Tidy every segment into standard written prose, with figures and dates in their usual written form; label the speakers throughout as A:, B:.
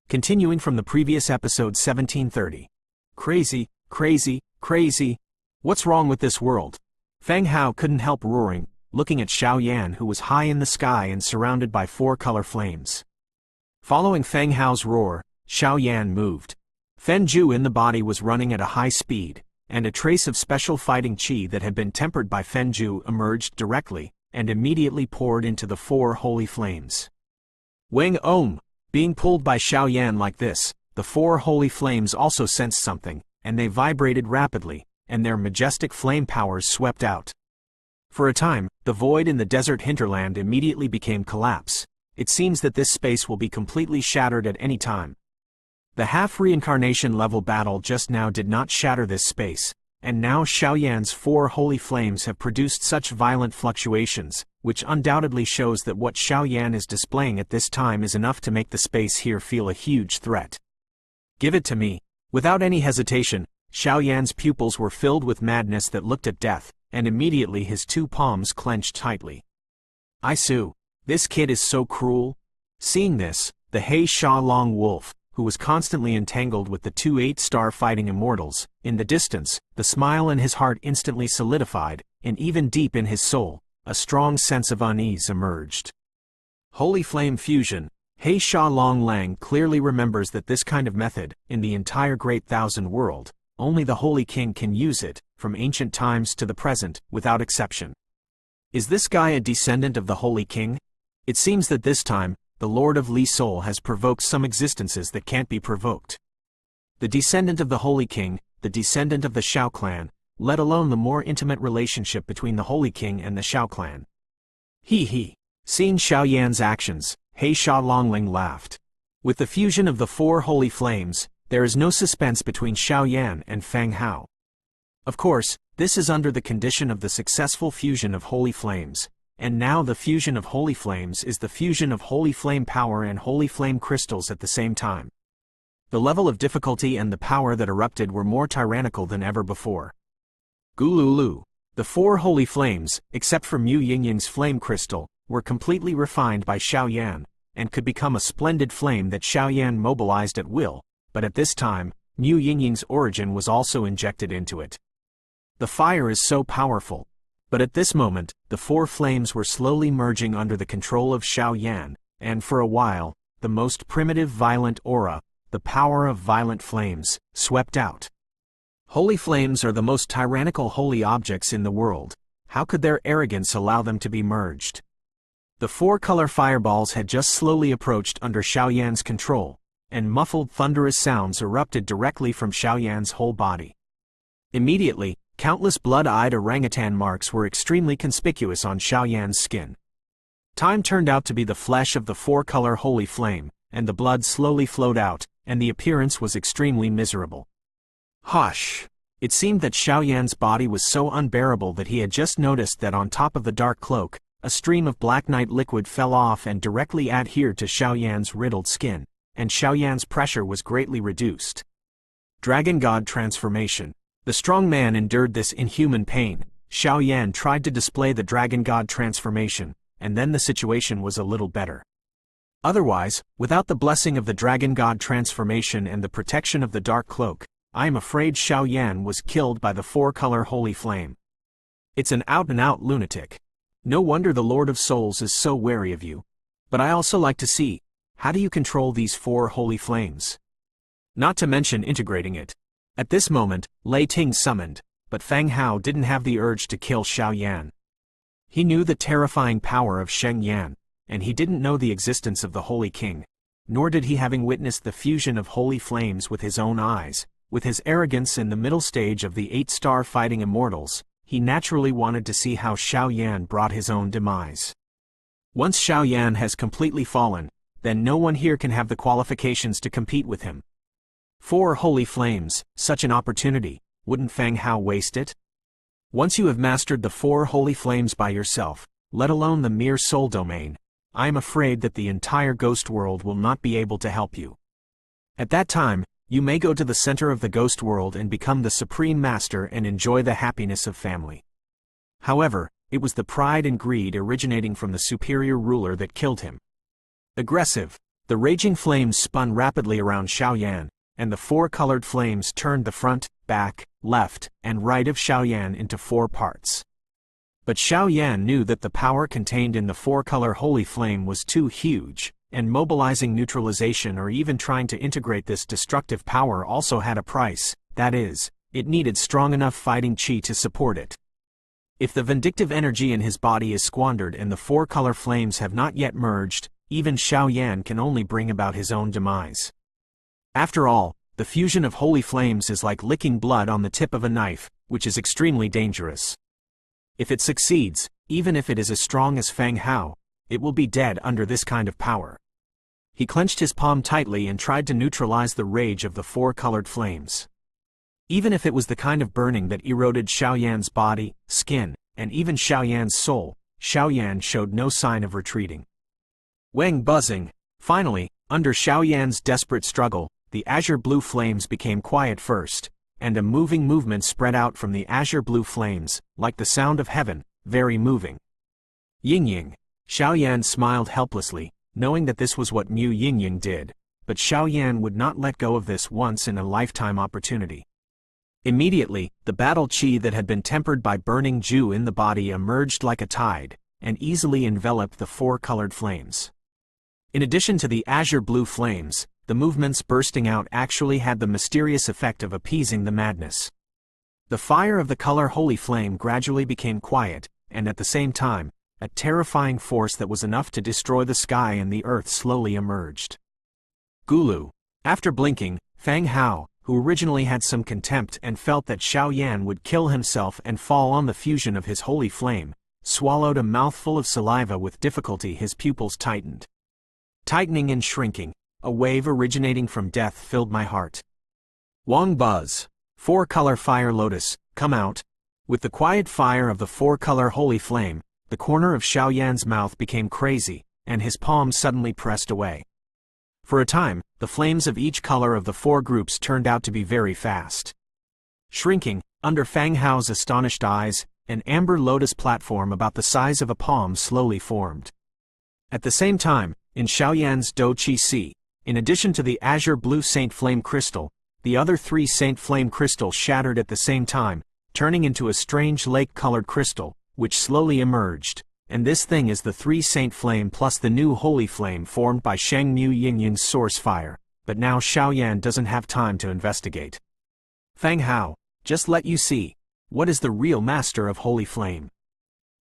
A: Continuing from the previous episode 1730. Crazy, crazy, crazy. What's wrong with this world? Feng Hao couldn't help roaring, looking at Xiao Yan, who was high in the sky and surrounded by 4 color flames. Following Feng Hao's roar, Xiao Yan moved. Fen Zhu in the body was running at a high speed, and a trace of special fighting qi that had been tempered by Fen Zhu emerged directly, and immediately poured into the 4 holy flames. Wang Om! Being pulled by Xiao Yan like this, the 4 holy flames also sensed something, and they vibrated rapidly, and their majestic flame powers swept out. For a time, the void in the desert hinterland immediately became collapse. It seems that this space will be completely shattered at any time. The half-reincarnation level battle just now did not shatter this space, and now Xiao Yan's 4 holy flames have produced such violent fluctuations, which undoubtedly shows that what Xiao Yan is displaying at this time is enough to make the space here feel a huge threat. Give it to me. Without any hesitation, Xiao Yan's pupils were filled with madness that looked at death, and immediately his 2 palms clenched tightly. I Su, this kid is so cruel. Seeing this, the He Sha Long Wolf, who was constantly entangled with the 2 8-star fighting immortals, in the distance, the smile in his heart instantly solidified, and even deep in his soul, a strong sense of unease emerged. Holy Flame Fusion. He Sha Long Lang clearly remembers that this kind of method, in the entire Great Thousand World, only the Holy King can use it, from ancient times to the present, without exception. Is this guy a descendant of the Holy King? It seems that this time, the Lord of Li Soul has provoked some existences that can't be provoked. The descendant of the Holy King, the descendant of the Xiao clan, let alone the more intimate relationship between the Holy King and the Xiao clan. He. Seeing Xiao Yan's actions, He Sha Longling laughed. With the fusion of the 4 holy flames, there is no suspense between Xiao Yan and Feng Hao. Of course, this is under the condition of the successful fusion of holy flames, and now the fusion of holy flames is the fusion of holy flame power and holy flame crystals at the same time. The level of difficulty and the power that erupted were more tyrannical than ever before. Gululu. The 4 holy flames, except for Mu Yingying's flame crystal, were completely refined by Xiao Yan, and could become a splendid flame that Xiao Yan mobilized at will, but at this time, Mu Yingying's origin was also injected into it. The fire is so powerful. But at this moment, the 4 flames were slowly merging under the control of Xiao Yan, and for a while, the most primitive violent aura, the power of violent flames, swept out. Holy flames are the most tyrannical holy objects in the world. How could their arrogance allow them to be merged? The 4-color fireballs had just slowly approached under Xiao Yan's control, and muffled thunderous sounds erupted directly from Xiao Yan's whole body. Immediately, countless blood-eyed orangutan marks were extremely conspicuous on Xiao Yan's skin. Time turned out to be the flesh of the 4-color holy flame, and the blood slowly flowed out, and the appearance was extremely miserable. Hush! It seemed that Xiao Yan's body was so unbearable that he had just noticed that on top of the dark cloak, a stream of black night liquid fell off and directly adhered to Xiao Yan's riddled skin, and Xiao Yan's pressure was greatly reduced. Dragon God Transformation. The strong man endured this inhuman pain. Xiao Yan tried to display the Dragon God transformation, and then the situation was a little better. Otherwise, without the blessing of the Dragon God transformation and the protection of the dark cloak, I am afraid Xiao Yan was killed by the 4-color holy flame. It's an out-and-out lunatic. No wonder the Lord of Souls is so wary of you. But I also like to see, how do you control these 4 holy flames? Not to mention integrating it. At this moment, Lei Ting summoned, but Feng Hao didn't have the urge to kill Xiao Yan. He knew the terrifying power of Sheng Yan, and he didn't know the existence of the Holy King, nor did he, having witnessed the fusion of holy flames with his own eyes. With his arrogance in the middle stage of the 8-star fighting immortals, he naturally wanted to see how Xiao Yan brought his own demise. Once Xiao Yan has completely fallen, then no one here can have the qualifications to compete with him. 4 holy flames, such an opportunity, wouldn't Feng Hao waste it? Once you have mastered the 4 holy flames by yourself, let alone the mere soul domain, I am afraid that the entire ghost world will not be able to help you. At that time, you may go to the center of the ghost world and become the supreme master and enjoy the happiness of family. However, it was the pride and greed originating from the superior ruler that killed him. Aggressive, The raging flames spun rapidly around Xiaoyan, and the four-colored flames turned the front, back, left, and right of Xiaoyan into four parts. But Xiaoyan knew that the power contained in the four-color holy flame was too huge, and mobilizing neutralization or even trying to integrate this destructive power also had a price, that is, it needed strong enough fighting qi to support it. If the vindictive energy in his body is squandered and the four-color flames have not yet merged, even Xiaoyan can only bring about his own demise. After all, the fusion of holy flames is like licking blood on the tip of a knife, which is extremely dangerous. If it succeeds, even if it is as strong as Feng Hao, it will be dead under this kind of power. He clenched his palm tightly and tried to neutralize the rage of the four-colored flames. Even if it was the kind of burning that eroded Xiaoyan's body, skin, and even Xiaoyan's soul, Xiaoyan showed no sign of retreating. Wang buzzing. Finally, under Xiaoyan's desperate struggle, the azure-blue flames became quiet first, and a moving movement spread out from the azure-blue flames, like the sound of heaven, very moving. Ying-ying. Xiaoyan smiled helplessly, knowing that this was what Mu Ying-ying did, but Xiaoyan would not let go of this once-in-a-lifetime opportunity. Immediately, the battle qi that had been tempered by burning Ju in the body emerged like a tide, and easily enveloped the four-colored flames. In addition to the azure-blue flames, the movements bursting out actually had the mysterious effect of appeasing the madness. The fire of the color holy flame gradually became quiet, and at the same time, a terrifying force that was enough to destroy the sky and the earth slowly emerged. Gulu. After blinking, Feng Hao, who originally had some contempt and felt that Xiaoyan would kill himself and fall on the fusion of his holy flame, swallowed a mouthful of saliva. With difficulty his pupils tightened. Tightening and shrinking, a wave originating from death filled my heart. Wang buzz. Four-color fire lotus, come out. With the quiet fire of the four-color holy flame, the corner of Xiaoyan's mouth became crazy, and his palm suddenly pressed away. For a time, the flames of each color of the four groups turned out to be very fast. Shrinking, under Feng Hao's astonished eyes, an amber lotus platform about the size of a palm slowly formed. At the same time, in Xiaoyan's Do Qi Si, in addition to the azure-blue Saint Flame crystal, the other three Saint Flame crystals shattered at the same time, turning into a strange lake-colored crystal, which slowly emerged, and this thing is the three Saint Flame plus the new Holy Flame formed by Sheng Mu Yingying's source fire, but now Xiaoyan doesn't have time to investigate. Feng Hao, just let you see, what is the real master of Holy Flame.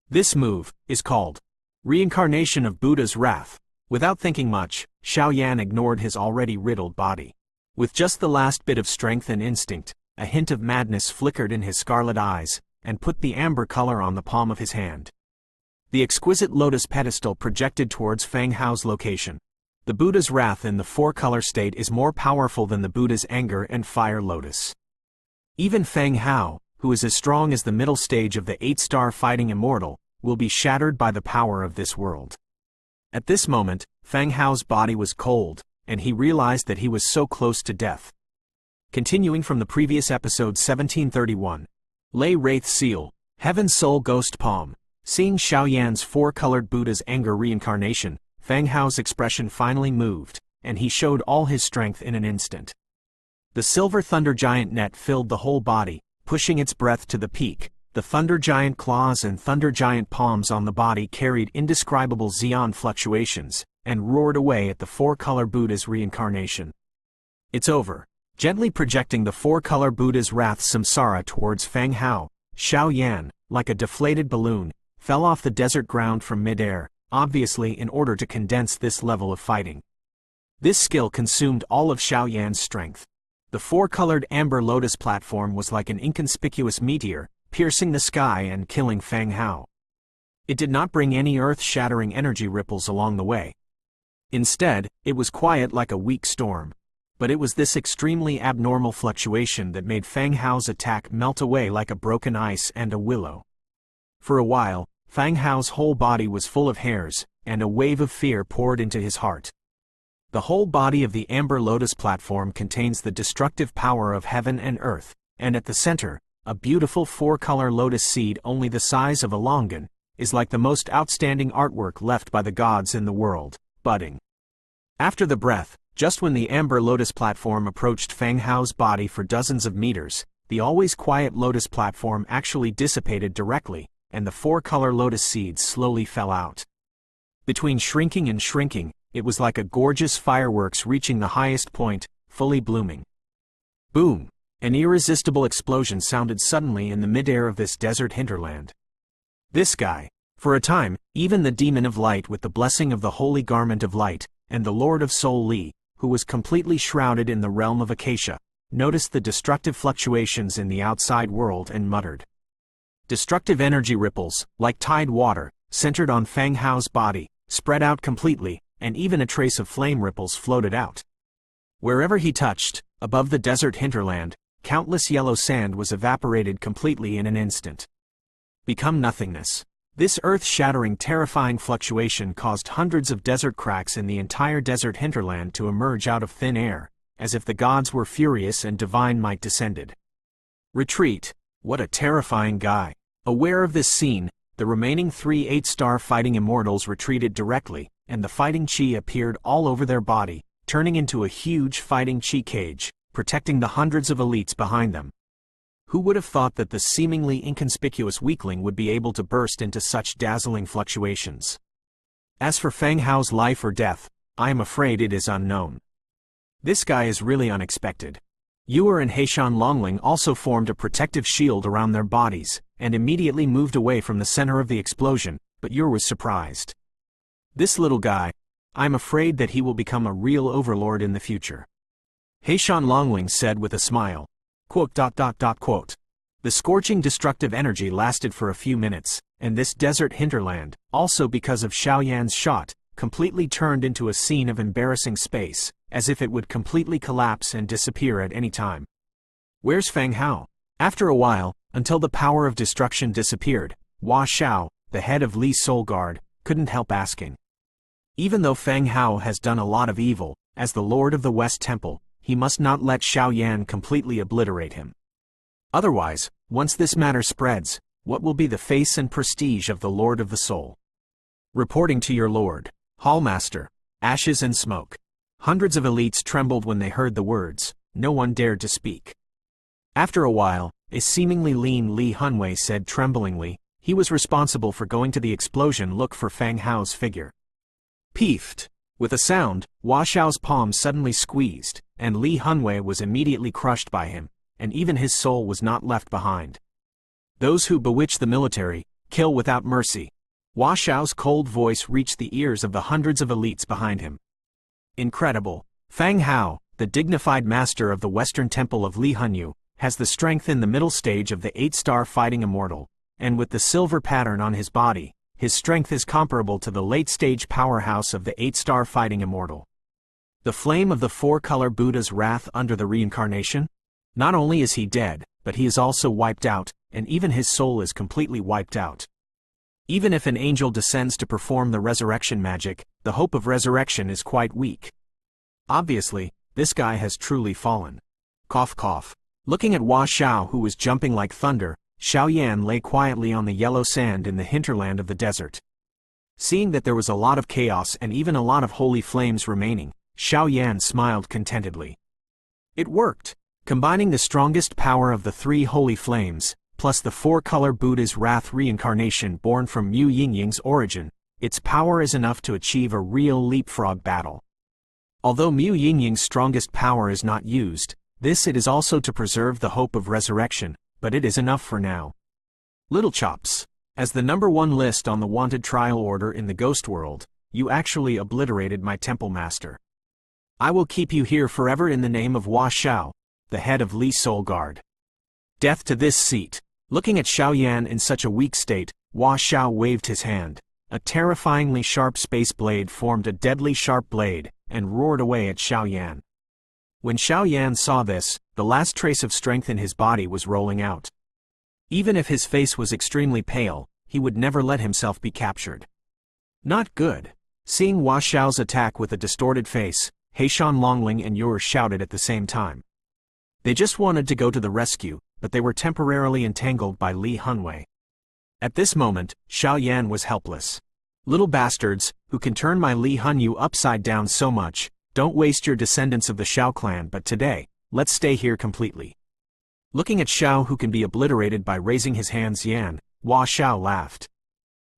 A: This move is called Reincarnation of Buddha's Wrath. Without thinking much, Xiaoyan ignored his already riddled body. With just the last bit of strength and instinct, a hint of madness flickered in his scarlet eyes, and put the amber color on the palm of his hand. The exquisite lotus pedestal projected towards Feng Hao's location. The Buddha's wrath in the four-color state is more powerful than the Buddha's anger and fire lotus. Even Feng Hao, who is as strong as the middle stage of the 8-star fighting immortal, will be shattered by the power of this world. At this moment, Feng Hao's body was cold, and he realized that he was so close to death. Continuing from the previous episode 1731. Lei Wraith Seal, Heaven Soul Ghost Palm. Seeing Xiaoyan's four-colored Buddha's anger reincarnation, Feng Hao's expression finally moved, and he showed all his strength in an instant. The silver thunder giant net filled the whole body, pushing its breadth to the peak. The thunder giant claws and thunder giant palms on the body carried indescribable xeon fluctuations, and roared away at the four-color Buddha's reincarnation. It's over. Gently projecting the four-color Buddha's wrath samsara towards Feng Hao, Xiaoyan, like a deflated balloon, fell off the desert ground from mid-air, obviously in order to condense this level of fighting. This skill consumed all of Xiaoyan's strength. The four-colored amber lotus platform was like an inconspicuous meteor, piercing the sky and killing Feng Hao. It did not bring any earth-shattering energy ripples along the way. Instead, it was quiet like a weak storm. But it was this extremely abnormal fluctuation that made Feng Hao's attack melt away like a broken ice and a willow. For a while, Feng Hao's whole body was full of hairs, and a wave of fear poured into his heart. The whole body of the amber lotus platform contains the destructive power of heaven and earth, and at the center, a beautiful four-color lotus seed only the size of a longan, is like the most outstanding artwork left by the gods in the world, budding. After the breath, just when the amber lotus platform approached Feng Hao's body for dozens of meters, the always quiet lotus platform actually dissipated directly, and the four-color lotus seeds slowly fell out. Between shrinking and shrinking, it was like a gorgeous fireworks reaching the highest point, fully blooming. Boom! An irresistible explosion sounded suddenly in the midair of this desert hinterland. This guy, for a time, even the demon of light with the blessing of the holy garment of light, and the Lord of Soul Li, who was completely shrouded in the realm of Acacia, noticed the destructive fluctuations in the outside world and muttered. Destructive energy ripples, like tide water, centered on Feng Hao's body, spread out completely, and even a trace of flame ripples floated out. Wherever he touched, above the desert hinterland, countless yellow sand was evaporated completely in an instant. Become nothingness. This earth-shattering, terrifying fluctuation caused hundreds of desert cracks in the entire desert hinterland to emerge out of thin air, as if the gods were furious and divine might descended. Retreat. What a terrifying guy. Aware of this scene, the remaining 3 8-star fighting immortals retreated directly, and the fighting chi appeared all over their body, turning into a huge fighting chi cage, protecting the hundreds of elites behind them. Who would have thought that the seemingly inconspicuous weakling would be able to burst into such dazzling fluctuations? As for Feng Hao's life or death, I am afraid it is unknown. This guy is really unexpected. Yuer and Heishan Longling also formed a protective shield around their bodies, and immediately moved away from the center of the explosion, but Yuer was surprised. This little guy, I'm afraid that he will become a real overlord in the future. Heishan Longling said with a smile. Quote. The scorching destructive energy lasted for a few minutes, and this desert hinterland, also because of Xiaoyan's shot, completely turned into a scene of embarrassing space, as if it would completely collapse and disappear at any time. Where's Feng Hao? After a while, until the power of destruction disappeared, Hua Xiao, the head of Li's Soul Guard, couldn't help asking. Even though Feng Hao has done a lot of evil, as the Lord of the West Temple, he must not let Xiaoyan completely obliterate him. Otherwise, once this matter spreads, what will be the face and prestige of the Lord of the Soul? Reporting to your Lord, Hallmaster, ashes and smoke. Hundreds of elites trembled when they heard the words. No one dared to speak. After a while, a seemingly lean Li Hunwei said tremblingly, he was responsible for going to the explosion look for Feng Hao's figure. Peefed. With a sound, Hua Xiao's palm suddenly squeezed, and Li Hunwei was immediately crushed by him, and even his soul was not left behind. Those who bewitch the military, kill without mercy. Hua Xiao's cold voice reached the ears of the hundreds of elites behind him. Incredible. Feng Hao, the dignified master of the Western Temple of Li Hunyu, has the strength in the middle stage of the 8-star fighting immortal, and with the silver pattern on his body, his strength is comparable to the late-stage powerhouse of the 8-star fighting immortal. The flame of the 4-color Buddha's wrath under the reincarnation? Not only is he dead, but he is also wiped out, and even his soul is completely wiped out. Even if an angel descends to perform the resurrection magic, the hope of resurrection is quite weak. Obviously, this guy has truly fallen. Cough cough. Looking at Hua Xiao who was jumping like thunder, Xiaoyan lay quietly on the yellow sand in the hinterland of the desert. Seeing that there was a lot of chaos and even a lot of holy flames remaining, Xiaoyan smiled contentedly. It worked. Combining the strongest power of the 3 holy flames, plus the 4-color Buddha's wrath reincarnation born from Mu Yingying's origin, its power is enough to achieve a real leapfrog battle. Although Mu Yingying's strongest power is not used, it is also to preserve the hope of resurrection, but it is enough for now. Little Chops. As the #1 list on the wanted trial order in the ghost world, you actually obliterated my temple master. I will keep you here forever in the name of Hua Xiao, the head of Li's Soul Guard. Death to this seat. Looking at Xiaoyan in such a weak state, Hua Xiao waved his hand. A terrifyingly sharp space blade formed a deadly sharp blade, and roared away at Xiaoyan. When Xiaoyan saw this, the last trace of strength in his body was rolling out. Even if his face was extremely pale, he would never let himself be captured. Not good. Seeing Hua Xiao's attack with a distorted face, Heishan Longling and Yuer shouted at the same time. They just wanted to go to the rescue, but they were temporarily entangled by Li Hunwei. At this moment, Xiaoyan was helpless. Little bastards, who can turn my Li Hunyu upside down so much, don't waste your descendants of the Shao clan, but today, let's stay here completely. Looking at Shao, who can be obliterated by raising his hands, Yan, Hua Shao laughed.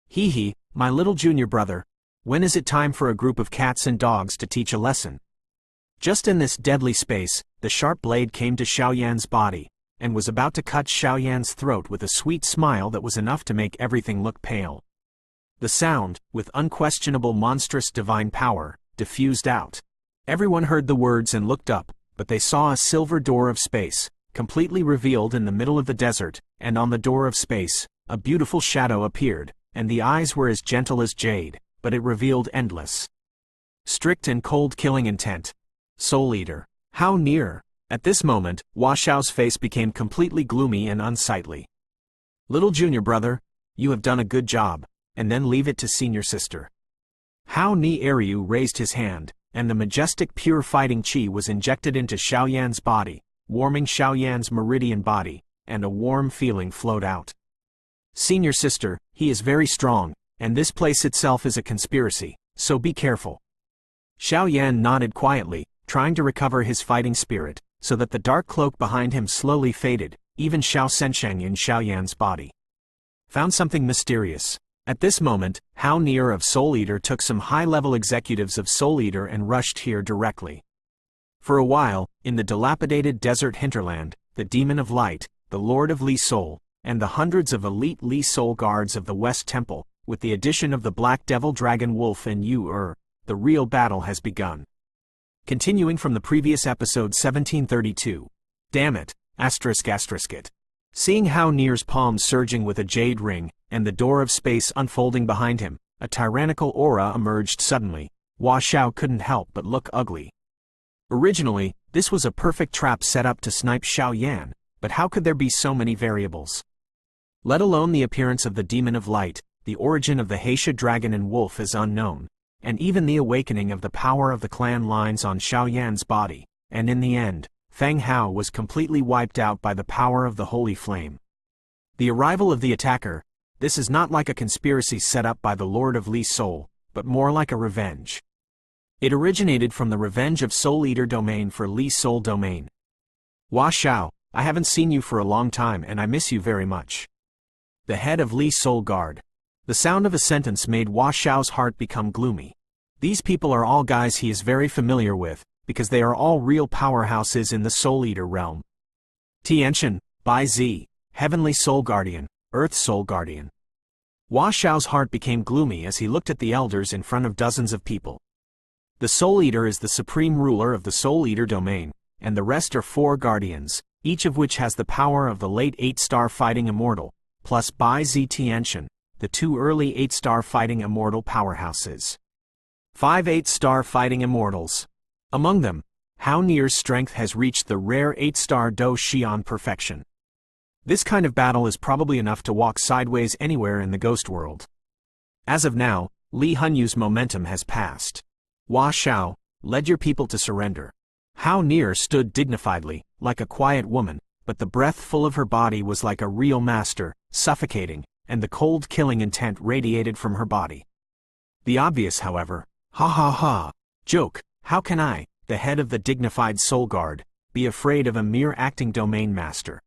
A: Hee hee, my little junior brother, when is it time for a group of cats and dogs to teach a lesson? Just in this deadly space, the sharp blade came to Xiao Yan's body, and was about to cut Xiao Yan's throat with a sweet smile that was enough to make everything look pale. The sound, with unquestionable monstrous divine power, diffused out. Everyone heard the words and looked up, but they saw a silver door of space, completely revealed in the middle of the desert, and on the door of space, a beautiful shadow appeared, and the eyes were as gentle as jade, but it revealed endless, strict and cold killing intent. Soul Eater. How near? At this moment, Hua Shao's face became completely gloomy and unsightly. Little junior brother, you have done a good job, and then leave it to senior sister. How Ni Eryu raised his hand, and the majestic pure fighting chi was injected into Xiao Yan's body, warming Xiao Yan's meridian body, and a warm feeling flowed out. Senior sister, he is very strong, and this place itself is a conspiracy, so be careful. Xiao Yan nodded quietly, trying to recover his fighting spirit, so that the dark cloak behind him slowly faded, even Xiao Sensheng in Xiao Yan's body found something mysterious. At this moment, Hao Nier of Soul Eater took some high-level executives of Soul Eater and rushed here directly. For a while, in the dilapidated desert hinterland, the Demon of Light, the Lord of Li Soul, and the hundreds of elite Li Soul guards of the West Temple, with the addition of the Black Devil Dragon Wolf and Yu the real battle has begun. Continuing from the previous episode 1732. Damn it, asterisk it. Seeing Hao Nier's palms surging with a jade ring, and the door of space unfolding behind him, a tyrannical aura emerged suddenly. Hua Shao couldn't help but look ugly. Originally, this was a perfect trap set up to snipe Xiao Yan, but how could there be so many variables? Let alone the appearance of the Demon of Light, the origin of the Heisha Dragon and Wolf is unknown, and even the awakening of the power of the clan lines on Xiao Yan's body, and in the end, Feng Hao was completely wiped out by the power of the Holy Flame. The arrival of the attacker, this is not like a conspiracy set up by the Lord of Li Soul, but more like a revenge. It originated from the Revenge of Soul Eater domain for Li Soul domain. Hua Shao, I haven't seen you for a long time and I miss you very much. The head of Li Soul Guard. The sound of a sentence made Hua Shao's heart become gloomy. These people are all guys he is very familiar with, because they are all real powerhouses in the Soul Eater realm. Tiantian, Bai Zi, Heavenly Soul Guardian, Earth Soul Guardian. Hua Shao's heart became gloomy as he looked at the elders in front of dozens of people. The Soul Eater is the supreme ruler of the Soul Eater domain, and the rest are 4 guardians, each of which has the power of the late 8-star fighting immortal, plus Bai Zi Tiantian, the 2 early 8-star fighting immortal powerhouses. 5 8-star fighting immortals. Among them, Hao Nier's strength has reached the rare 8-star Do Xian perfection. This kind of battle is probably enough to walk sideways anywhere in the ghost world. As of now, Li Hunyu's momentum has passed. Hua Shao, led your people to surrender. Hao Nier stood dignifiedly, like a quiet woman, but the breath full of her body was like a real master, suffocating, and the cold killing intent radiated from her body. The obvious, however, joke, how can I, the head of the dignified Soul Guard, be afraid of a mere acting domain master?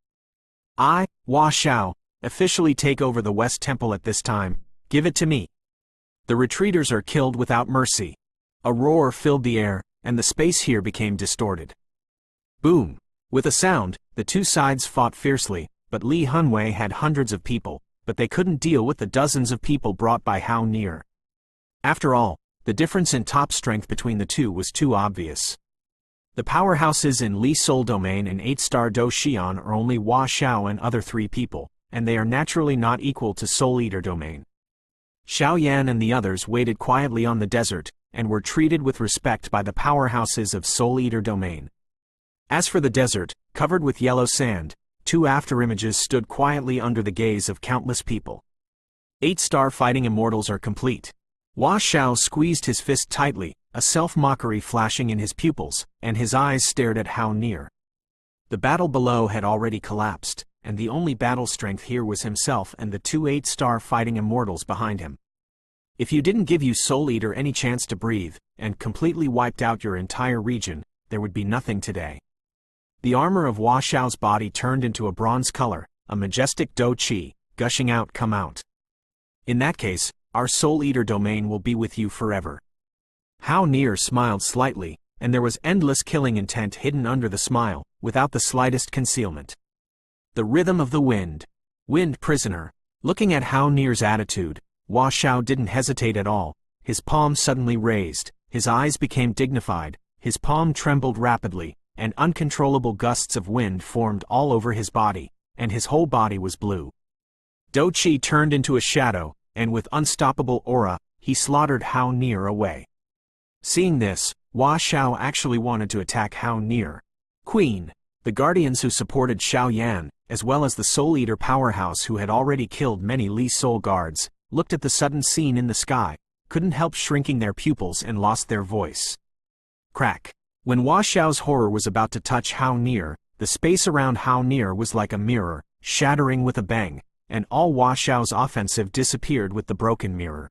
A: I, Hua Shao, officially take over the West Temple at this time, give it to me. The retreaters are killed without mercy. A roar filled the air, and the space here became distorted. Boom! With a sound, the 2 sides fought fiercely, but Li Hunwei had hundreds of people, but they couldn't deal with the dozens of people brought by Hao Nier. After all, the difference in top strength between the two was too obvious. The powerhouses in Li Soul domain and 8-star Do Xian are only Hua Shao and other 3 people, and they are naturally not equal to Soul Eater domain. Xiao Yan and the others waited quietly on the desert, and were treated with respect by the powerhouses of Soul Eater domain. As for the desert, covered with yellow sand, 2 afterimages stood quietly under the gaze of countless people. 8-star fighting immortals are complete. Hua Shao squeezed his fist tightly, a self-mockery flashing in his pupils, and his eyes stared at Hao Nier. The battle below had already collapsed, and the only battle strength here was himself and the 2 8-star fighting immortals behind him. If you didn't give you Soul Eater any chance to breathe, and completely wiped out your entire region, there would be nothing today. The armor of Hua Xiao's body turned into a bronze color, a majestic Do Qi, gushing out come out. In that case, our Soul Eater domain will be with you forever. Hao Nier smiled slightly, and there was endless killing intent hidden under the smile, without the slightest concealment. The rhythm of the wind. Wind prisoner. Looking at Hao Nier's attitude, Hua Xiao didn't hesitate at all. His palm suddenly raised, his eyes became dignified, his palm trembled rapidly, and uncontrollable gusts of wind formed all over his body, and his whole body was blue. Do Qi turned into a shadow, and with unstoppable aura, he slaughtered Hao Nier away. Seeing this, Hua Xiao actually wanted to attack Hao Nier. Queen. The guardians who supported Xiao Yan, as well as the Soul Eater powerhouse who had already killed many Li Soul guards, looked at the sudden scene in the sky, couldn't help shrinking their pupils and lost their voice. Crack. When Hua Xiao's horror was about to touch Hao Nier, the space around Hao Nier was like a mirror, shattering with a bang, and all Hua Xiao's offensive disappeared with the broken mirror.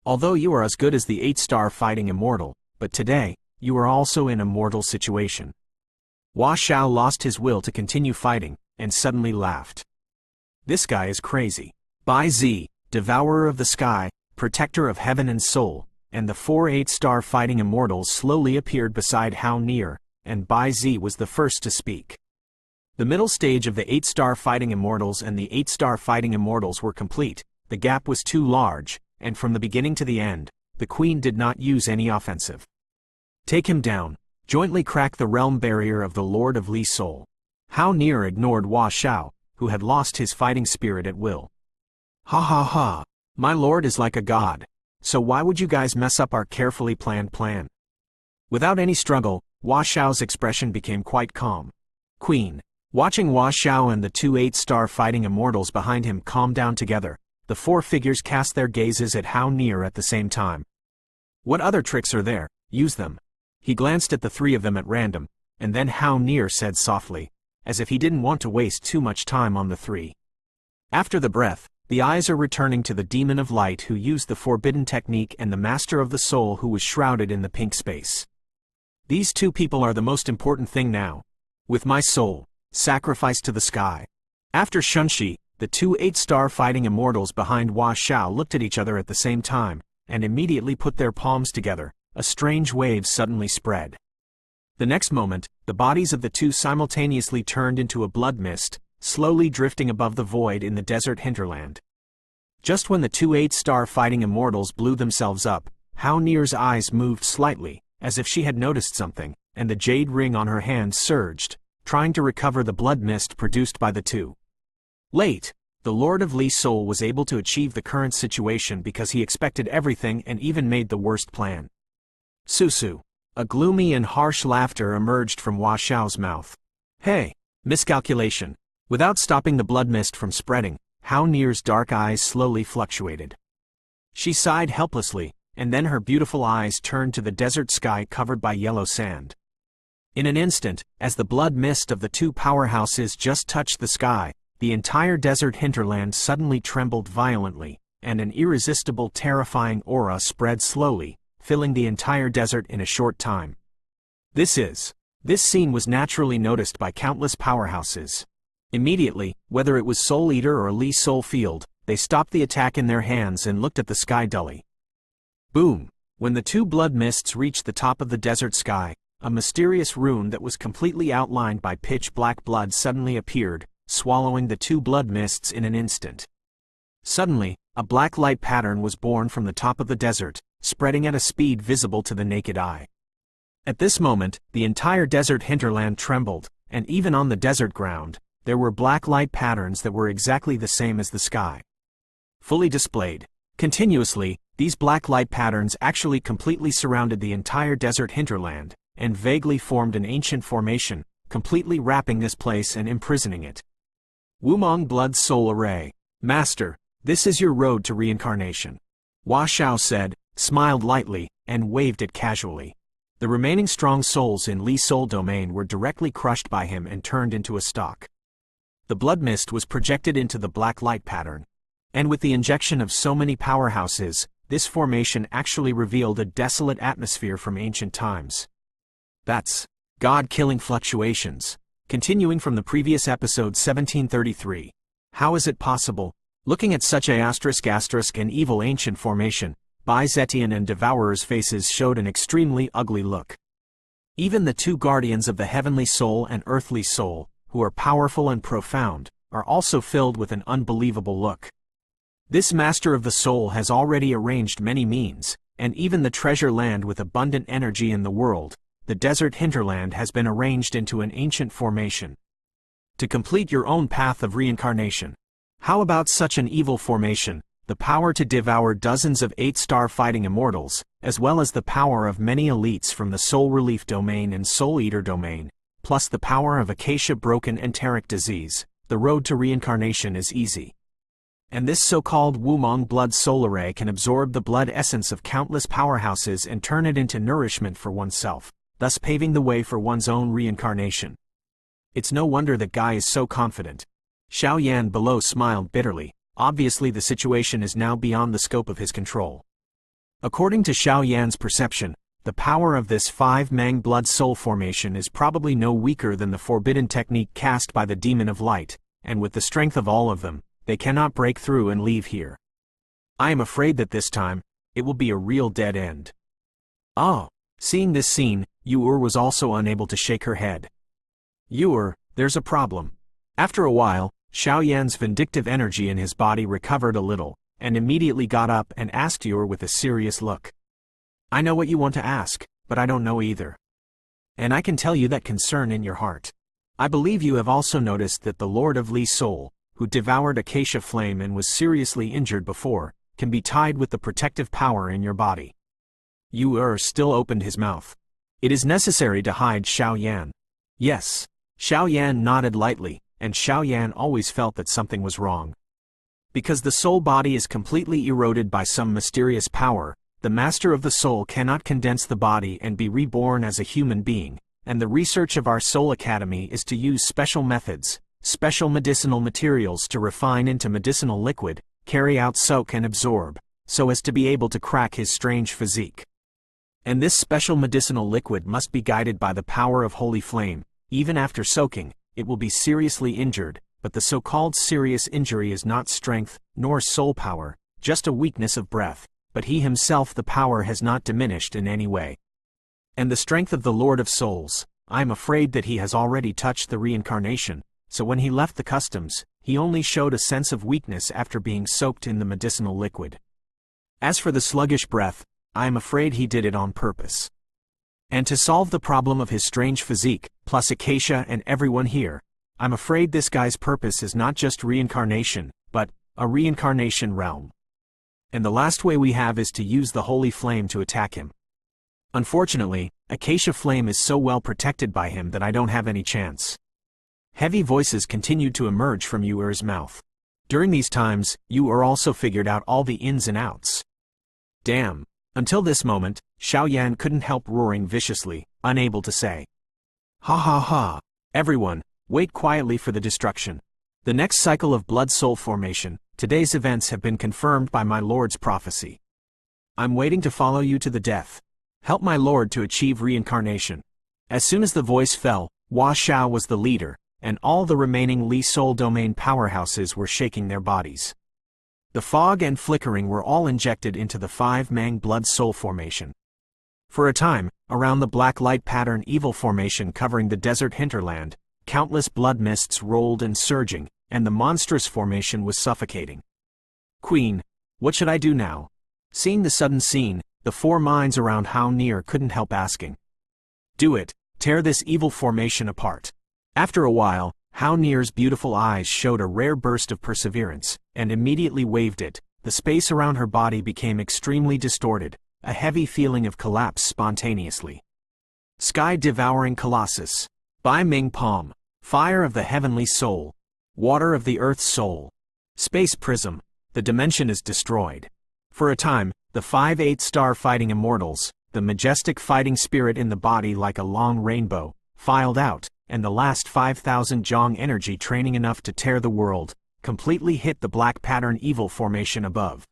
A: Although you are as good as the 8-star fighting immortal, but today, you are also in a mortal situation. Hua Xiao lost his will to continue fighting, and suddenly laughed. This guy is crazy. Btth2, devourer of the sky, protector of heaven and soul, and the 4 8-star fighting immortals slowly appeared beside Hao Nier, and Btth2 was the first to speak. The middle stage of the 8-star fighting immortals and the 8-star fighting immortals were complete, the gap was too large, and from the beginning to the end, the queen did not use any offensive. Take him down, jointly crack the realm barrier of the Lord of Li Soul. Hao Nier ignored Hua Xiao, who had lost his fighting spirit at will. Ha ha ha, my lord is like a god, so why would you guys mess up our carefully planned plan? Without any struggle, Hua Xiao's expression became quite calm. Queen. Watching Hua Xiao and the 2 8-star fighting immortals behind him calm down together, the 4 figures cast their gazes at Hao Nier at the same time. What other tricks are there? Use them. He glanced at the 3 of them at random, and then Hao Nier said softly, as if he didn't want to waste too much time on the 3. After the breath, the eyes are returning to the demon of light who used the forbidden technique and the master of the soul who was shrouded in the pink space. These 2 people are the most important thing now. With my soul, sacrifice to the sky. After Shunshi, the 2 8-star fighting immortals behind Hua Xiao looked at each other at the same time, and immediately put their palms together. A strange wave suddenly spread. The next moment, the bodies of the 2 simultaneously turned into a blood mist, slowly drifting above the void in the desert hinterland. Just when the 2 8-star fighting immortals blew themselves up, Hao Nier's eyes moved slightly, as if she had noticed something, and the jade ring on her hand surged, trying to recover the blood mist produced by the 2. Late. The Lord of Li Soul was able to achieve the current situation because he expected everything and even made the worst plan. Susu. A gloomy and harsh laughter emerged from Hua Xiao's mouth. Hey! Miscalculation. Without stopping the blood mist from spreading, Hao Nier's dark eyes slowly fluctuated. She sighed helplessly, and then her beautiful eyes turned to the desert sky covered by yellow sand. In an instant, as the blood mist of the 2 powerhouses just touched the sky, the entire desert hinterland suddenly trembled violently, and an irresistible terrifying aura spread slowly, filling the entire desert in a short time. This scene was naturally noticed by countless powerhouses. Immediately, whether it was Soul Eater or Li Soul Field, they stopped the attack in their hands and looked at the sky dully. Boom! When the 2 blood mists reached the top of the desert sky, a mysterious rune that was completely outlined by pitch black blood suddenly appeared, swallowing the 2 blood mists in an instant. Suddenly, a black light pattern was born from the top of the desert, spreading at a speed visible to the naked eye. At this moment, the entire desert hinterland trembled, and even on the desert ground, there were black light patterns that were exactly the same as the sky. Fully displayed. Continuously, these black light patterns actually completely surrounded the entire desert hinterland, and vaguely formed an ancient formation, completely wrapping this place and imprisoning it. Mang Blood Soul Array. Master, this is your road to reincarnation. Hua Xiao said, smiled lightly, and waved it casually. The remaining strong souls in Li Soul domain were directly crushed by him and turned into a stalk. The blood mist was projected into the black light pattern. And with the injection of so many powerhouses, this formation actually revealed a desolate atmosphere from ancient times. That's God-killing fluctuations. Continuing from the previous episode 1733. How is it possible? Looking at such a *** and evil ancient formation, Btth and Devourer's faces showed an extremely ugly look. Even the two guardians of the heavenly soul and earthly soul, who are powerful and profound, are also filled with an unbelievable look. This master of the soul has already arranged many means, and even the treasure land with abundant energy in the world, the desert hinterland, has been arranged into an ancient formation. To complete your own path of reincarnation. How about such an evil formation? The power to devour dozens of 8-star fighting immortals, as well as the power of many elites from the Soul Relief domain and Soul Eater domain, plus the power of Acacia Broken Enteric Disease. The road to reincarnation is easy. And this so-called Mang Blood Soul Array can absorb the blood essence of countless powerhouses and turn it into nourishment for oneself, thus paving the way for one's own reincarnation. It's no wonder that guy is so confident. Xiao Yan below smiled bitterly. Obviously the situation is now beyond the scope of his control. According to Xiao Yan's perception, the power of this 5 Mang Blood Soul formation is probably no weaker than the forbidden technique cast by the Demon of Light, and with the strength of all of them, they cannot break through and leave here. I am afraid that this time, it will be a real dead end. Oh, seeing this scene, Yu-Er was also unable to shake her head. Yu-Er, there's a problem. After a while, Xiao Yan's vindictive energy in his body recovered a little, and immediately got up and asked Yu-Er with a serious look. I know what you want to ask, but I don't know either. And I can tell you that concern in your heart. I believe you have also noticed that the Lord of Li's soul, who devoured Acacia Flame and was seriously injured before, can be tied with the protective power in your body. Yu-Er still opened his mouth. It is necessary to hide Xiao Yan. Yes. Xiao Yan nodded lightly, and Xiao Yan always felt that something was wrong. Because the soul body is completely eroded by some mysterious power, the master of the soul cannot condense the body and be reborn as a human being, and the research of our Soul Academy is to use special methods, special medicinal materials to refine into medicinal liquid, carry out soak and absorb, so as to be able to crack his strange physique. And this special medicinal liquid must be guided by the power of holy flame. Even after soaking, it will be seriously injured, but the so-called serious injury is not strength, nor soul power, just a weakness of breath, but he himself, the power has not diminished in any way. And the strength of the Lord of Souls, I am afraid that he has already touched the reincarnation, so when he left the customs, he only showed a sense of weakness after being soaked in the medicinal liquid. As for the sluggish breath, I am afraid he did it on purpose. And to solve the problem of his strange physique, plus Acacia and everyone here, I'm afraid this guy's purpose is not just reincarnation, but a reincarnation realm. And the last way we have is to use the holy flame to attack him. Unfortunately, Acacia Flame is so well protected by him that I don't have any chance. Heavy voices continued to emerge from Yu-Er's mouth. During these times, Yu-Er also figured out all the ins and outs. Damn. Until this moment, Xiao Yan couldn't help roaring viciously, unable to say. Ha ha ha. Everyone, wait quietly for the destruction. The next cycle of blood soul formation, today's events have been confirmed by my Lord's prophecy. I'm waiting to follow you to the death. Help my Lord to achieve reincarnation. As soon as the voice fell, Hua Xiao was the leader, and all the remaining Li Soul Domain powerhouses were shaking their bodies. The fog and flickering were all injected into the 5 Mang Blood Soul formation. For a time, around the black light pattern evil formation covering the desert hinterland, countless blood mists rolled and surging, and the monstrous formation was suffocating. Queen, what should I do now? Seeing the sudden scene, the 4 minds around Hao Near couldn't help asking. Do it, tear this evil formation apart. After a while, Hao Near's beautiful eyes showed a rare burst of perseverance, and immediately waved it. The space around her body became extremely distorted, a heavy feeling of collapse spontaneously. Sky-devouring Colossus. Bai Ming Palm. Fire of the heavenly soul. Water of the earth's soul. Space prism. The dimension is destroyed. For a time, the 5 8-star fighting immortals, the majestic fighting spirit in the body like a long rainbow, filed out, and the last 5,000 Zhong energy training enough to tear the world, completely hit the black pattern evil formation above.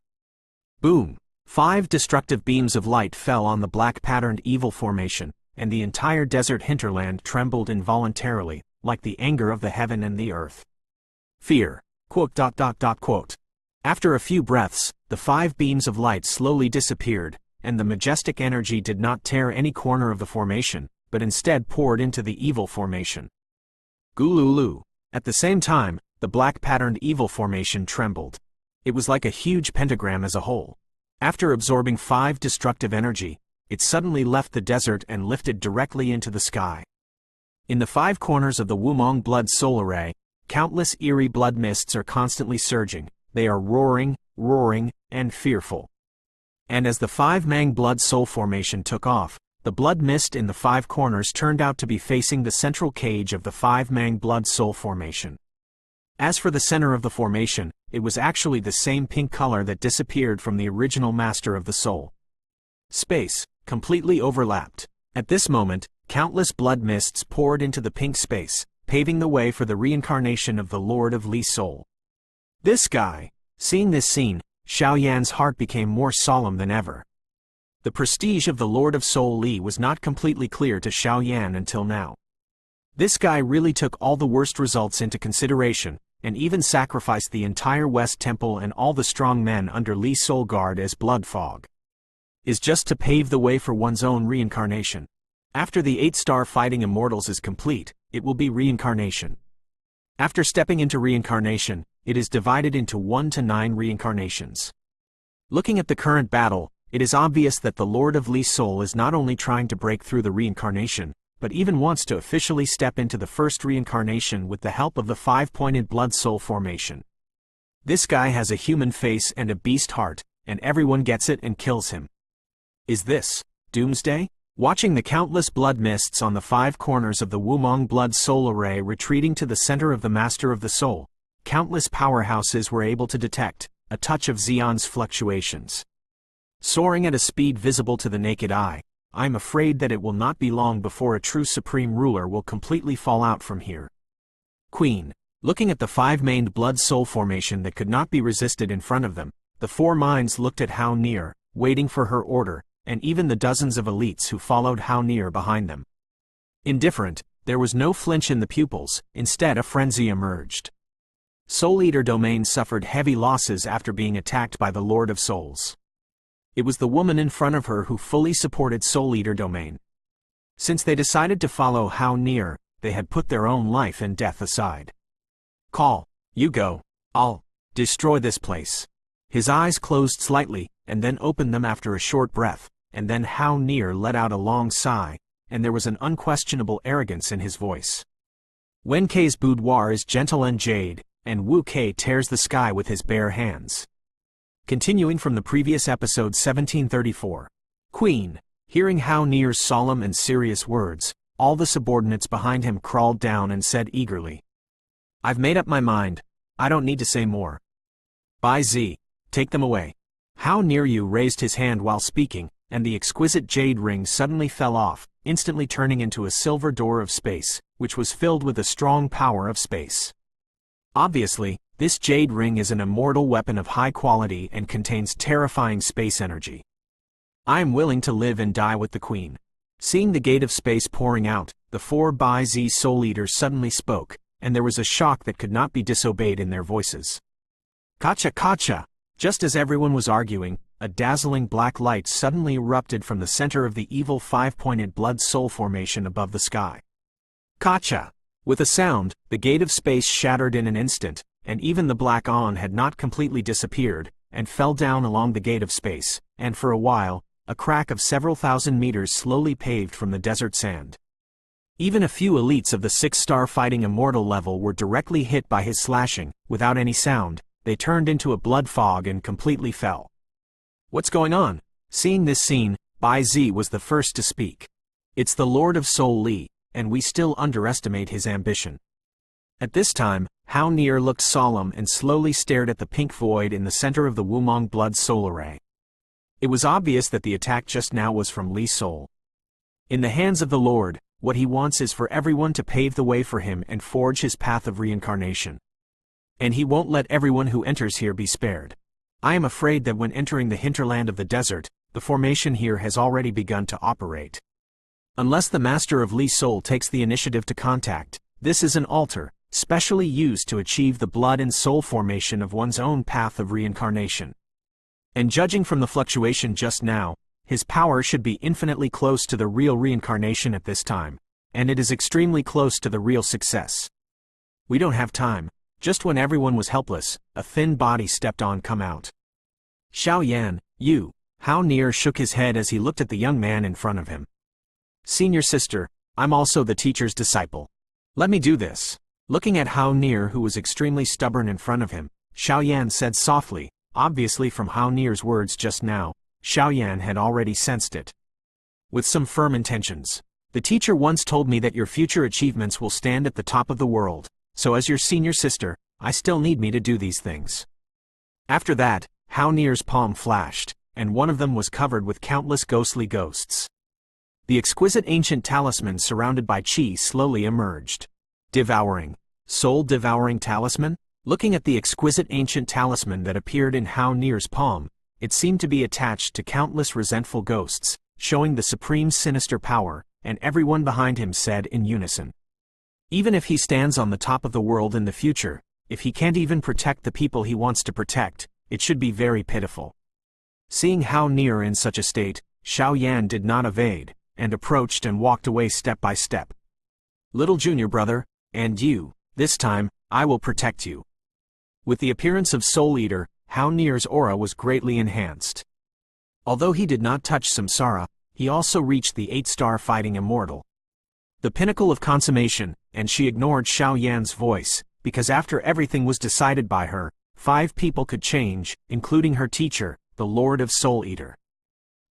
A: Boom! 5 destructive beams of light fell on the black-patterned evil formation, and the entire desert hinterland trembled involuntarily, like the anger of the heaven and the earth. Fear. After a few breaths, the 5 beams of light slowly disappeared, and the majestic energy did not tear any corner of the formation, but instead poured into the evil formation. Gululu. At the same time, the black-patterned evil formation trembled. It was like a huge pentagram as a whole. After absorbing 5 destructive energy, it suddenly left the desert and lifted directly into the sky. In the 5 corners of the Mang Blood Soul Array, countless eerie blood mists are constantly surging. They are roaring, and fearful. And as the 5 Mang Blood Soul formation took off, the blood mist in the 5 corners turned out to be facing the central cage of the 5 Mang Blood Soul formation. As for the center of the formation, it was actually the same pink color that disappeared from the original Master of the Soul. Space, completely overlapped. At this moment, countless blood mists poured into the pink space, paving the way for the reincarnation of the Lord of Li's soul. This guy. Seeing this scene, Xiao Yan's heart became more solemn than ever. The prestige of the Lord of Soul Li was not completely clear to Xiao Yan until now. This guy really took all the worst results into consideration, and even sacrificed the entire West Temple and all the strong men under Li's soul guard as blood fog. Is just to pave the way for one's own reincarnation. After the 8-star fighting immortals is complete, it will be reincarnation. After stepping into reincarnation, it is divided into 1 to 9 reincarnations. Looking at the current battle, it is obvious that the Lord of Li's soul is not only trying to break through the reincarnation, but even wants to officially step into the first reincarnation with the help of the 5-pointed blood soul formation. This guy has a human face and a beast heart, and everyone gets it and kills him. Is this doomsday? Watching the countless blood mists on the 5 corners of the Mang Blood Soul Array retreating to the center of the Master of the Soul, countless powerhouses were able to detect a touch of Xion's fluctuations. Soaring at a speed visible to the naked eye, I'm afraid that it will not be long before a true supreme ruler will completely fall out from here. Queen. Looking at the 5-maned blood soul formation that could not be resisted in front of them, the 4 minds looked at How Near, waiting for her order, and even the dozens of elites who followed How Near behind them. Indifferent, there was no flinch in the pupils, instead a frenzy emerged. Soul Eater Domain suffered heavy losses after being attacked by the Lord of Souls. It was the woman in front of her who fully supported Soul Eater Domain. Since they decided to follow How Near, they had put their own life and death aside. Call, you go. I'll destroy this place. His eyes closed slightly, and then opened them after a short breath, and then How Near let out a long sigh, and there was an unquestionable arrogance in his voice. Wen Kei's boudoir is gentle and jade, and Wu Kei tears the sky with his bare hands. Continuing from the previous episode 1734. Queen. Hearing How Near's solemn and serious words, all the subordinates behind him crawled down and said eagerly, I've made up my mind. I don't need to say more. Bai Zi, take them away. How Near You raised his hand while speaking, and the exquisite jade ring suddenly fell off, instantly turning into a silver door of space, which was filled with a strong power of space. Obviously, this jade ring is an immortal weapon of high quality and contains terrifying space energy. I am willing to live and die with the Queen. Seeing the gate of space pouring out, the 4 Bai Zi Soul Eaters suddenly spoke, and there was a shock that could not be disobeyed in their voices. Kacha kacha! Just as everyone was arguing, a dazzling black light suddenly erupted from the center of the evil 5-pointed blood soul formation above the sky. Kacha! With a sound, the gate of space shattered in an instant, and even the black on had not completely disappeared, and fell down along the gate of space, and for a while, a crack of several thousand meters slowly paved from the desert sand. Even a few elites of the 6-star fighting immortal level were directly hit by his slashing. Without any sound, they turned into a blood fog and completely fell. What's going on? Seeing this scene, Bai Zi was the first to speak. It's the Lord of Soul Li, and we still underestimate his ambition. At this time, How Near looked solemn and slowly stared at the pink void in the center of the Mang Blood Soul Array. It was obvious that the attack just now was from Li's soul. In the hands of the Lord, what he wants is for everyone to pave the way for him and forge his path of reincarnation. And he won't let everyone who enters here be spared. I am afraid that when entering the hinterland of the desert, the formation here has already begun to operate. Unless the Master of Li Soul takes the initiative to contact, this is an altar, specially used to achieve the blood and soul formation of one's own path of reincarnation. And judging from the fluctuation just now, his power should be infinitely close to the real reincarnation at this time, and it is extremely close to the real success. We don't have time. Just when everyone was helpless, a thin body stepped on come out. Xiao Yan, you. Hao Nier shook his head as he looked at the young man in front of him. Senior sister, I'm also the teacher's disciple. Let me do this. Looking at Hao Nier, who was extremely stubborn in front of him, Xiao Yan said softly, obviously from Hao Nier's words just now, Xiao Yan had already sensed it. With some firm intentions. The teacher once told me that your future achievements will stand at the top of the world, so as your senior sister, I still need me to do these things. After that, Hao Nier's palm flashed, and one of them was covered with countless ghostly ghosts. The exquisite ancient talisman surrounded by qi slowly emerged. Devouring. Soul-devouring talisman? Looking at the exquisite ancient talisman that appeared in Hao Nier's palm, it seemed to be attached to countless resentful ghosts, showing the supreme sinister power, and everyone behind him said in unison. Even if he stands on the top of the world in the future, if he can't even protect the people he wants to protect, it should be very pitiful. Seeing Hao Nier in such a state, Xiao Yan did not evade, and approached and walked away step by step. Little junior brother, and you, this time, I will protect you. With the appearance of Soul Eater, Hao Nier's aura was greatly enhanced. Although he did not touch Samsara, he also reached the 8-star fighting immortal. The pinnacle of consummation, and she ignored Xiao Yan's voice, because after everything was decided by her, 5 people could change, including her teacher, the Lord of Soul Eater.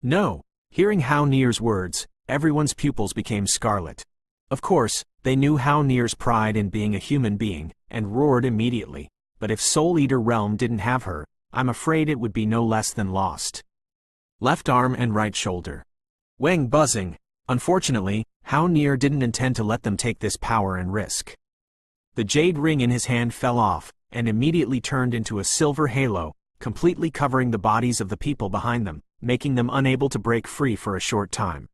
A: No. Hearing Hao Nier's words, everyone's pupils became scarlet. Of course, they knew Hao Nier's pride in being a human being, and roared immediately, but if Soul Eater Realm didn't have her, I'm afraid it would be no less than lost. Left arm and right shoulder. Wang buzzing. Unfortunately, Hao Nier didn't intend to let them take this power and risk. The jade ring in his hand fell off, and immediately turned into a silver halo, completely covering the bodies of the people behind them, making them unable to break free for a short time.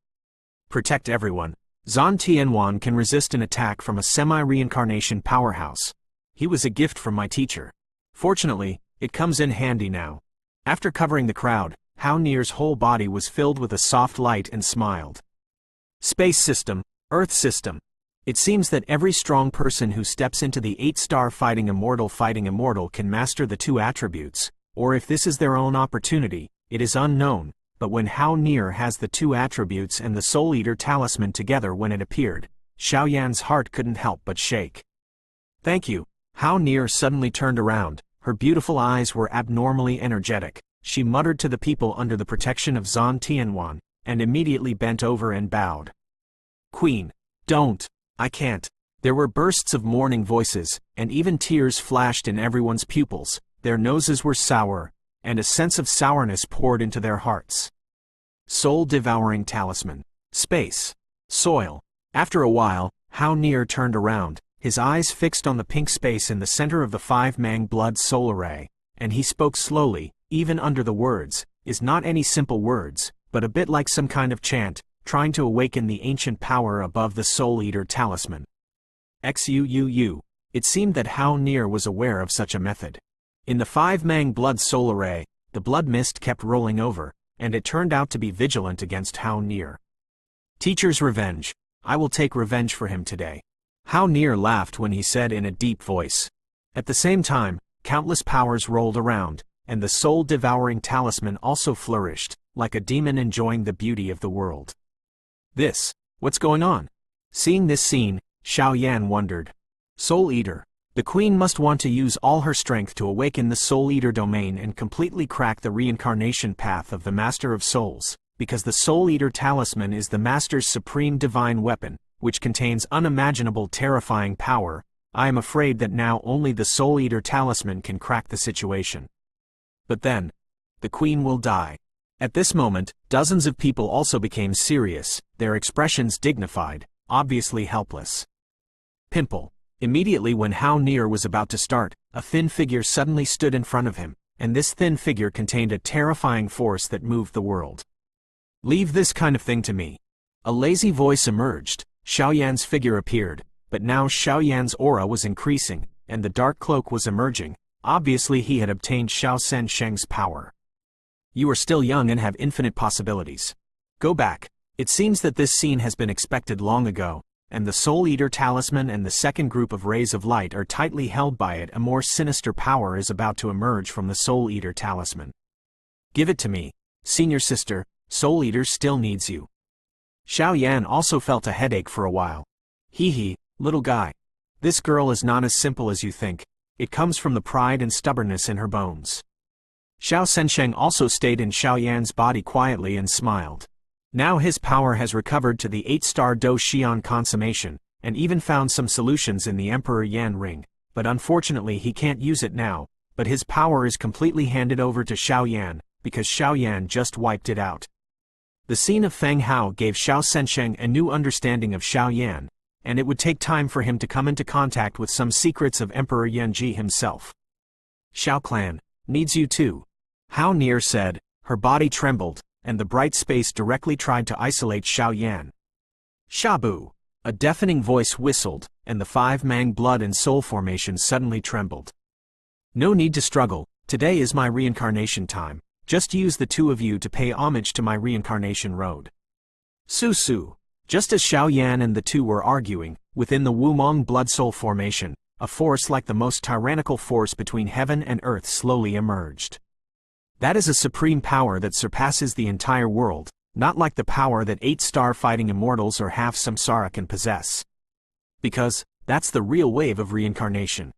A: Protect everyone. Zhan Tianwan can resist an attack from a semi-reincarnation powerhouse. He was a gift from my teacher. Fortunately, it comes in handy now. After covering the crowd, Hao Nier's whole body was filled with a soft light and smiled. Space system, Earth system. It seems that every strong person who steps into the 8-star fighting immortal can master the 2 attributes, or if this is their own opportunity, it is unknown, but when Hao Nier has the 2 attributes and the Soul Eater talisman together when it appeared, Xiao Yan's heart couldn't help but shake. Thank you. Hao Nier suddenly turned around, her beautiful eyes were abnormally energetic. She muttered to the people under the protection of Zhan Tianwan, and immediately bent over and bowed. Queen, don't. I can't. There were bursts of mourning voices, and even tears flashed in everyone's pupils. Their noses were sour, and a sense of sourness poured into their hearts. Soul-devouring talisman. Space. Soil. After a while, Hao Nier turned around, his eyes fixed on the pink space in the center of the 5 Mang Blood Soul Array, and he spoke slowly, even under the words, is not any simple words, but a bit like some kind of chant, trying to awaken the ancient power above the Soul Eater talisman. XUUU. It seemed that Hao Nier was aware of such a method. In the 5 Mang Blood Soul Array, the blood mist kept rolling over, and it turned out to be vigilant against Hao Nier. Teacher's revenge. I will take revenge for him today. Hao Nier laughed when he said in a deep voice. At the same time, countless powers rolled around, and the soul-devouring talisman also flourished, like a demon enjoying the beauty of the world. What's going on? Seeing this scene, Xiao Yan wondered. Soul Eater. The Queen must want to use all her strength to awaken the Soul Eater domain and completely crack the reincarnation path of the Master of Souls, because the Soul Eater talisman is the Master's supreme divine weapon, which contains unimaginable terrifying power. I am afraid that now only the Soul Eater talisman can crack the situation. But then, the Queen will die. At this moment, dozens of people also became serious, their expressions dignified, obviously helpless. Pimple. Immediately when Hao Nier was about to start, a thin figure suddenly stood in front of him, and this thin figure contained a terrifying force that moved the world. "Leave this kind of thing to me." A lazy voice emerged. Xiaoyan's figure appeared, but now Xiaoyan's aura was increasing, and the dark cloak was emerging. Obviously he had obtained Xiao Sensheng's power. "You are still young and have infinite possibilities. Go back." It seems that this scene has been expected long ago, and the Soul Eater talisman and the second group of rays of light are tightly held by it. A more sinister power is about to emerge from the Soul Eater talisman. "Give it to me, senior sister, Soul Eater still needs you." Xiaoyan also felt a headache for a while. "Hee, little guy. This girl is not as simple as you think. It comes from the pride and stubbornness in her bones." Xiao Sensheng also stayed in Xiaoyan's body quietly and smiled. Now his power has recovered to the 8-star Do Xian consummation, and even found some solutions in the Emperor Yan ring, but unfortunately he can't use it now, but his power is completely handed over to Xiaoyan, because Xiaoyan just wiped it out. The scene of Feng Hao gave Xiao Sensheng a new understanding of Xiaoyan, and it would take time for him to come into contact with some secrets of Emperor Yanji himself. "Xiao clan needs you too," Hao Nier said. Her body trembled, and the bright space directly tried to isolate Xiaoyan. "Shabu!" A deafening voice whistled, and the 5 Mang Blood and Soul formations suddenly trembled. "No need to struggle, today is my reincarnation time. Just use the 2 of you to pay homage to my reincarnation road." Su. Just as Xiaoyan and the 2 were arguing, within the Mang Blood Soul formation, a force like the most tyrannical force between heaven and earth slowly emerged. That is a supreme power that surpasses the entire world, not like the power that 8-star fighting immortals or half samsara can possess. Because, that's the real wave of reincarnation.